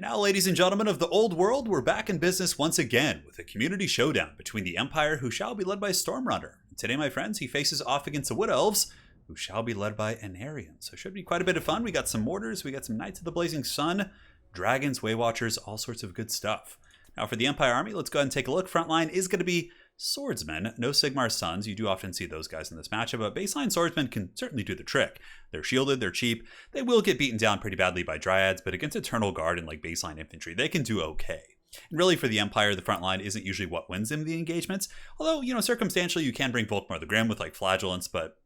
now, ladies and gentlemen of the old world, we're back in business once again with a community showdown between the Empire, who shall be led by Stormrunner. Today, my friends, he faces off against the Wood Elves, who shall be led by Anarian. So it should be quite a bit of fun. We got some mortars, we got some Knights of the Blazing Sun, dragons, Waywatchers, all sorts of good stuff. Now for the Empire army, let's go ahead and take a look. Frontline is going to be swordsmen, no Sigmar Sons. You do often see those guys in this matchup, but baseline swordsmen can certainly do the trick. They're shielded, they're cheap, they will get beaten down pretty badly by dryads, but against Eternal Guard and like baseline infantry, they can do okay. And really for the Empire, the front line isn't usually what wins in the engagements, although, circumstantially you can bring Volkmar the Grim with like Flagellants, but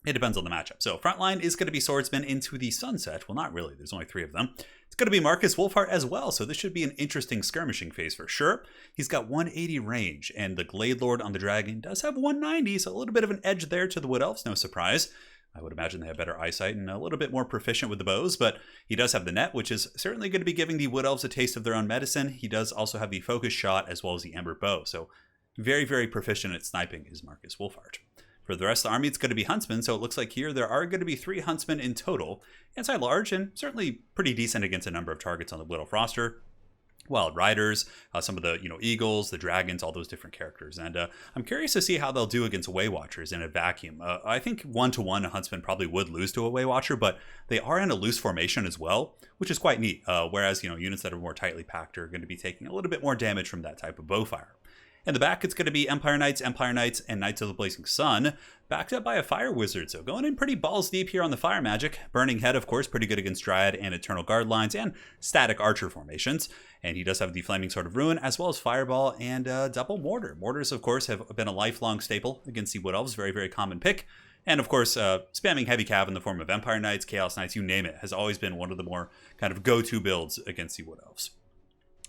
it depends on the matchup. So frontline is going to be swordsmen into the sunset. Well, not really, there's only 3 of them. It's going to be Marcus Wolfheart as well, so this should be an interesting skirmishing phase for sure. He's got 180 range, and the Glade Lord on the Dragon does have 190, so a little bit of an edge there to the Wood Elves, no surprise. I would imagine they have better eyesight and a little bit more proficient with the bows, but he does have the net, which is certainly going to be giving the Wood Elves a taste of their own medicine. He does also have the focus shot as well as the Ember bow, so very, very proficient at sniping is Marcus Wolfheart. For the rest of the army, it's going to be huntsmen, so it looks like here there are going to be 3 huntsmen in total. Anti-large and certainly pretty decent against a number of targets on the Wood Elf roster. Wild Riders, some of the eagles, the dragons, all those different characters. And I'm curious to see how they'll do against Waywatchers in a vacuum. I think 1-to-1 a huntsman probably would lose to a Waywatcher, but they are in a loose formation as well, which is quite neat. Whereas units that are more tightly packed are going to be taking a little bit more damage from that type of bowfire. In the back, it's going to be Empire Knights, and Knights of the Blazing Sun, backed up by a Fire Wizard. So going in pretty balls deep here on the fire magic. Burning Head, of course, pretty good against Dryad and Eternal Guard lines and static archer formations. And he does have the Flaming Sword of Ruin, as well as Fireball and Double Mortar. Mortars, of course, have been a lifelong staple against the Wood Elves. Very, very common pick. And of course, spamming Heavy Cav in the form of Empire Knights, Chaos Knights, you name it, has always been one of the more kind of go-to builds against the Wood Elves.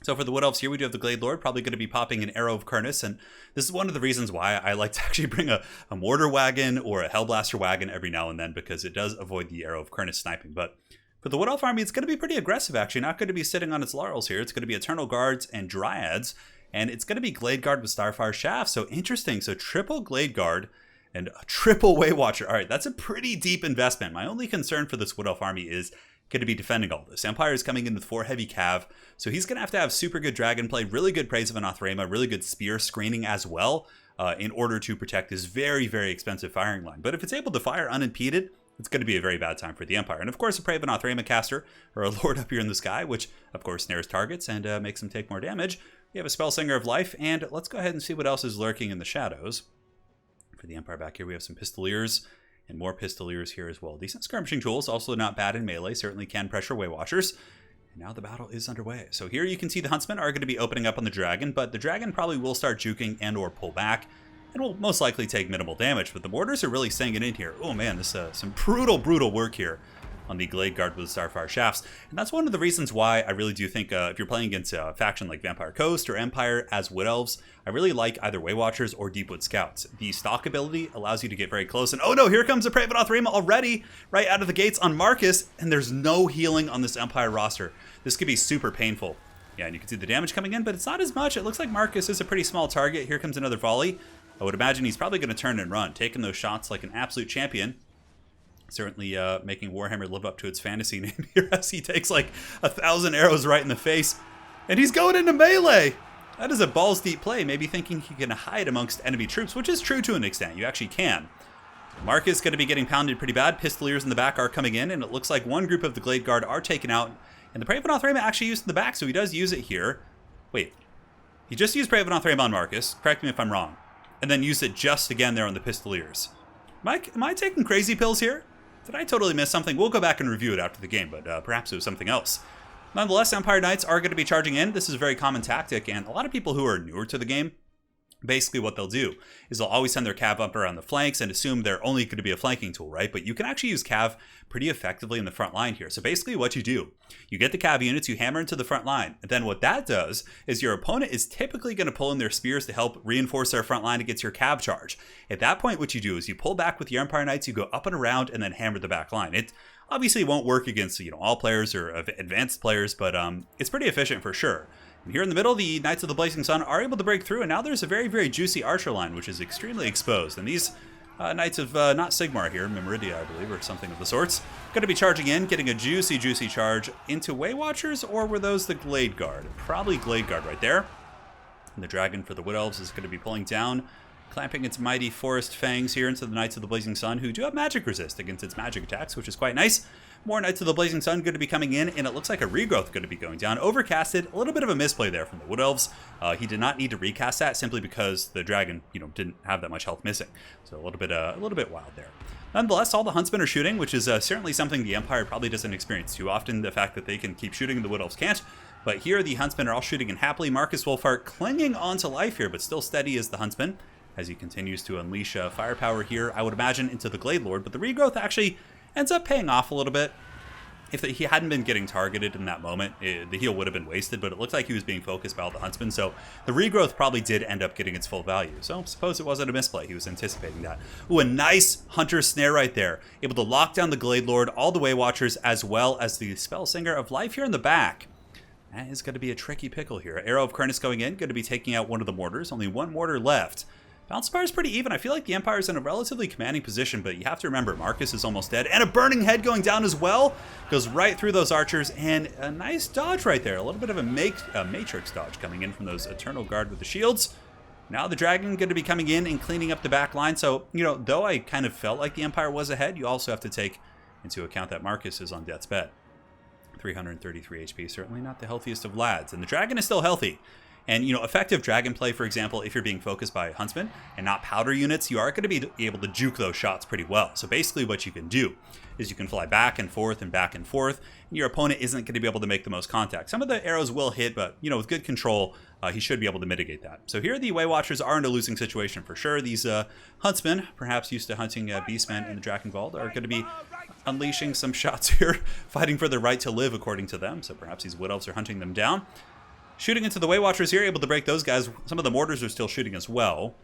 So for the Wood Elves here, we do have the Glade Lord, probably going to be popping an Arrow of Kurnus, and this is one of the reasons why I like to actually bring a Mortar Wagon or a Hellblaster Wagon every now and then, because it does avoid the Arrow of Kurnus sniping. But for the Wood Elf army, it's going to be pretty aggressive, actually. Not going to be sitting on its laurels here. It's going to be Eternal Guards and Dryads, and it's going to be Glade Guard with Starfire Shafts. So interesting. So triple Glade Guard and a triple Waywatcher. All right, that's a pretty deep investment. My only concern for this Wood Elf army is going to be defending all this. Empire is coming in with 4 heavy cav, so he's going to have super good dragon play, really good Praise of Anathrema, really good spear screening as well, in order to protect this very, very expensive firing line. But if it's able to fire unimpeded, it's going to be a very bad time for the Empire. And of course, a Praise of Anathrema caster, or a Lord up here in the sky, which of course snares targets and makes them take more damage. We have a Spellsinger of Life, and let's go ahead and see what else is lurking in the shadows. For the Empire back here, we have some Pistoliers, and more Pistoliers here as well. Decent skirmishing tools, also not bad in melee, certainly can pressure Waywatchers. And now the battle is underway. So here you can see the Huntsmen are going to be opening up on the Dragon, but the Dragon probably will start juking and or pull back, and will most likely take minimal damage. But the Mortars are really staying in here. Oh man, this some brutal work here on the Glade Guard with the Starfire Shafts. And that's one of the reasons why I really do think if you're playing against a faction like Vampire Coast or Empire as Wood Elves, I really like either Waywatchers or Deepwood Scouts. The stalk ability allows you to get very close, and oh no, here comes a Praise of Anathrema already, right out of the gates on Marcus, and there's no healing on this Empire roster. This could be super painful. Yeah, and you can see the damage coming in, but it's not as much. It looks like Marcus is a pretty small target. Here comes another volley. I would imagine he's probably going to turn and run, taking those shots like an absolute champion. Certainly making Warhammer live up to its fantasy name here, as he takes like 1,000 arrows right in the face. And he's going into melee! That is a balls deep play, maybe thinking he can hide amongst enemy troops, which is true to an extent. You actually can. Marcus is going to be getting pounded pretty bad. Pistoliers in the back are coming in, and it looks like one group of the Glade Guard are taken out. And the Praise of Anathrema actually used in the back, so he does use it here. Wait. He just used Praise of Anathrema on Marcus. Correct me if I'm wrong. And then used it just again there on the Pistoliers. Am I taking crazy pills here? Did I totally miss something? We'll go back and review it after the game, but perhaps it was something else. Nonetheless, Empire Knights are going to be charging in. This is a very common tactic, and a lot of people who are newer to the game, basically what they'll do is they'll always send their cav up around the flanks and assume they're only going to be a flanking tool, right? But you can actually use cav pretty effectively in the front line here. So basically what you do, you get the cav units, you hammer into the front line, and then what that does is your opponent is typically going to pull in their spears to help reinforce their front line against your cav charge. At that point, what you do is you pull back with your Empire Knights, you go up and around, and then hammer the back line. It obviously won't work against all players or advanced players, but it's pretty efficient for sure. And here in the middle, the Knights of the Blazing Sun are able to break through, and now there's a very, very juicy archer line, which is extremely exposed. And these Knights of, not Sigmar here, Mimeridia, I believe, or something of the sorts. Going to be charging in, getting a juicy, juicy charge into Way Watchers, or were those the Glade Guard? Probably Glade Guard right there. And the dragon for the Wood Elves is going to be pulling down, clamping its mighty forest fangs here into the Knights of the Blazing Sun, who do have magic resist against its magic attacks, which is quite nice. More Knights of the Blazing Sun going to be coming in, and it looks like a regrowth going to be going down. Overcasted, a little bit of a misplay there from the Wood Elves. He did not need to recast that simply because the dragon, didn't have that much health missing. So a little bit wild there. Nonetheless, all the Huntsmen are shooting, which is certainly something the Empire probably doesn't experience too often. The fact that they can keep shooting, the Wood Elves can't. But here, the Huntsmen are all shooting in happily. Marcus Wolfheart clinging on to life here, but still steady as the Huntsman, as he continues to unleash firepower here, I would imagine, into the Glade Lord. But the regrowth actually ends up paying off a little bit. If he hadn't been getting targeted in that moment, the heal would have been wasted, but it looked like he was being focused by all the Huntsmen, so the regrowth probably did end up getting its full value. So suppose it wasn't a misplay. He was anticipating that. Ooh, a nice Hunter Snare right there. Able to lock down the Glade Lord, all the Way Watchers, as well as the Spellsinger of Life here in the back. That is going to be a tricky pickle here. Arrow of Kernus going in, going to be taking out one of the mortars. Only one mortar left. Balance Fire is pretty even. I feel like the Empire is in a relatively commanding position, but you have to remember, Marcus is almost dead. And a Burning Head going down as well. Goes right through those archers, and a nice dodge right there. A little bit of a Matrix dodge coming in from those Eternal Guard with the shields. Now the Dragon going to be coming in and cleaning up the back line. So, though I kind of felt like the Empire was ahead, you also have to take into account that Marcus is on death's bed. 333 HP, certainly not the healthiest of lads. And the Dragon is still healthy. And, effective dragon play, for example, if you're being focused by Huntsmen and not powder units, you are going to be able to juke those shots pretty well. So basically what you can do is you can fly back and forth and back and forth, and your opponent isn't going to be able to make the most contact. Some of the arrows will hit, but, with good control, he should be able to mitigate that. So here the Way Watchers are in a losing situation for sure. These Huntsmen, perhaps used to hunting Beastmen in the Drakengwald, are going to be unleashing some shots here, fighting for their right to live, according to them. So perhaps these Wood Elves are hunting them down. Shooting into the Way Watchers here, able to break those guys. Some of the mortars are still shooting as well,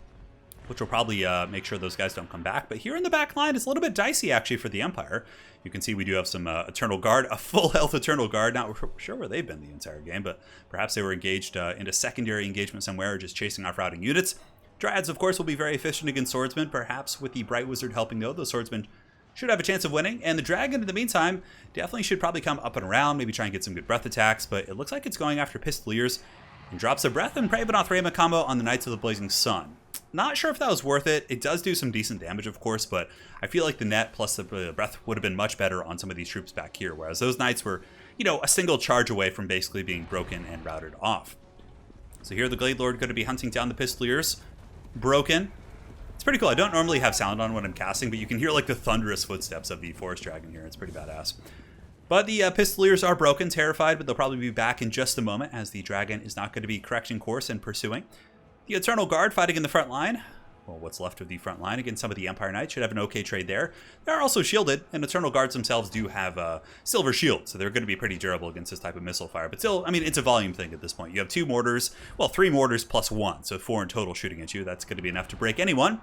which will probably make sure those guys don't come back. But here in the back line, it's a little bit dicey, actually, for the Empire. You can see we do have some Eternal Guard, a full health Eternal Guard. Not sure where they've been the entire game, but perhaps they were engaged into secondary engagement somewhere, or just chasing off routing units. Dryads, of course, will be very efficient against Swordsmen. Perhaps with the Bright Wizard helping, though, those Swordsmen should have a chance of winning. And the Dragon, in the meantime, definitely should probably come up and around, maybe try and get some good breath attacks. But it looks like it's going after Pistoliers. And drops a Breath and Pravenoth Rayma combo on the Knights of the Blazing Sun. Not sure if that was worth it. It does do some decent damage, of course, but I feel like the net plus the Breath would have been much better on some of these troops back here, whereas those Knights were, a single charge away from basically being broken and routed off. So here the Glade Lord going to be hunting down the Pistoliers. Broken. It's pretty cool. I don't normally have sound on when I'm casting, but you can hear like the thunderous footsteps of the Forest Dragon here. It's pretty badass. But the Pistoliers are broken, terrified, but they'll probably be back in just a moment, as the Dragon is not going to be correcting course and pursuing. The Eternal Guard fighting in the front line. Well, what's left of the front line against some of the Empire Knights should have an okay trade there. They are also shielded, and Eternal Guards themselves do have silver shields, so they're going to be pretty durable against this type of missile fire. But still, it's a volume thing at this point. You have 2 mortars, well, 3 mortars plus 1, so 4 in total shooting at you. That's going to be enough to break anyone.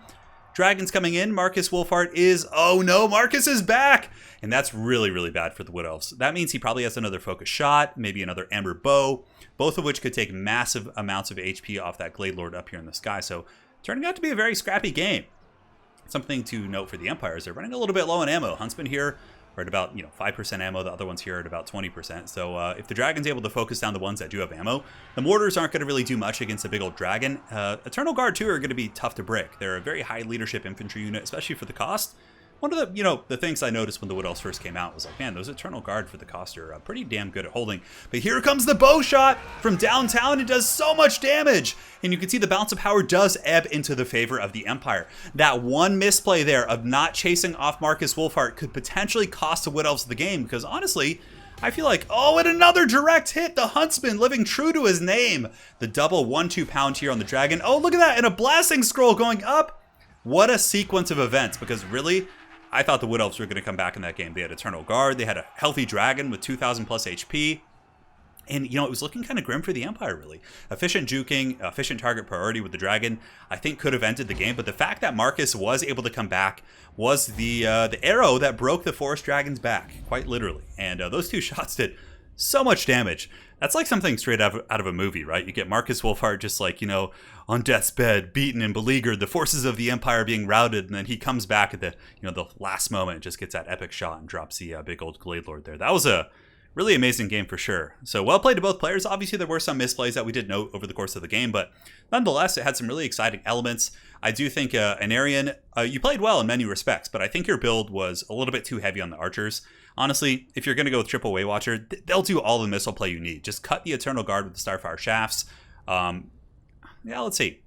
Dragons coming in. Marcus Wolfheart is... Oh no, Marcus is back! And that's really, really bad for the Wood Elves. That means he probably has another focus shot, maybe another Ember Bow, both of which could take massive amounts of HP off that Glade Lord up here in the sky. So turning out to be a very scrappy game. Something to note for the Empire is they're running a little bit low on ammo. Huntsmen here are at about 5% ammo. The other ones here are at about 20%. So if the Dragon's able to focus down the ones that do have ammo, the mortars aren't going to really do much against a big old Dragon. Eternal Guard too are going to be tough to break. They're a very high leadership infantry unit, especially for the cost. One of the, the things I noticed when the Wood Elves first came out was like, man, those Eternal Guard for the cost are pretty damn good at holding. But here comes the bow shot from downtown. It does so much damage. And you can see the balance of power does ebb into the favor of the Empire. That one misplay there of not chasing off Marcus Wolfheart could potentially cost the Wood Elves the game. Because honestly, I feel like, oh, and another direct hit. The Huntsman living true to his name. The double 1-2 pound here on the Dragon. Oh, look at that. And a blasting scroll going up. What a sequence of events. Because really, I thought the Wood Elves were going to come back in that game. They had Eternal Guard. They had a healthy Dragon with 2,000 plus HP. And, it was looking kind of grim for the Empire, really. Efficient juking, efficient target priority with the Dragon, I think could have ended the game. But the fact that Marcus was able to come back was the arrow that broke the Forest Dragon's back, quite literally. And those 2 shots did So much damage. That's like something straight out of a movie, right? You get Marcus Wolfhard just like, on death's bed, beaten and beleaguered, the forces of the Empire being routed, and then he comes back at the last moment and just gets that epic shot and drops the big old Glade Lord there. That was a really amazing game for sure. So well played to both players. Obviously, there were some misplays that we did note over the course of the game, but nonetheless, it had some really exciting elements. I do think Anarian, you played well in many respects, but I think your build was a little bit too heavy on the archers. Honestly, if you're going to go with triple Waywatcher, they'll do all the missile play you need. Just cut the Eternal Guard with the Starfire Shafts. Let's see.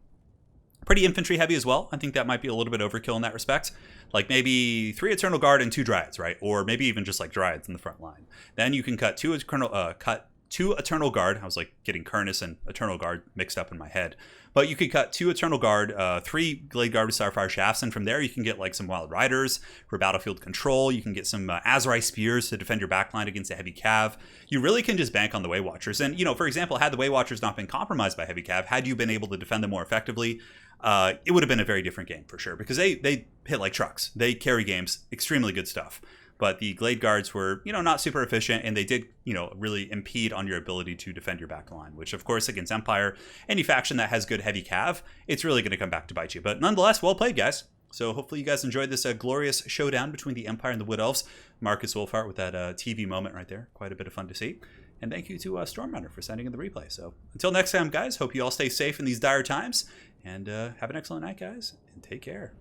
Pretty infantry heavy as well. I think that might be a little bit overkill in that respect. Like maybe 3 Eternal Guard and 2 Dryads, right? Or maybe even just like Dryads in the front line. Then you can cut two Eternal Guard. I was like getting Kernus and Eternal Guard mixed up in my head. But you could cut 2 Eternal Guard, 3 Glade Guard with Starfire Shafts, and from there you can get like some Wild Riders for battlefield control. You can get some Azrai Spears to defend your backline against a heavy cav. You really can just bank on the Waywatchers. And, for example, had the Waywatchers not been compromised by heavy cav, had you been able to defend them more effectively, it would have been a very different game for sure, because they hit like trucks. They carry games, extremely good stuff. But the Glade Guards were, not super efficient, and they did, really impede on your ability to defend your back line, which, of course, against Empire, any faction that has good heavy cav, it's really going to come back to bite you. But nonetheless, well played, guys. So hopefully you guys enjoyed this glorious showdown between the Empire and the Wood Elves. Marcus Wolfhard with that TV moment right there. Quite a bit of fun to see. And thank you to Stormrunner for sending in the replay. So until next time, guys, hope you all stay safe in these dire times. And have an excellent night, guys, and take care.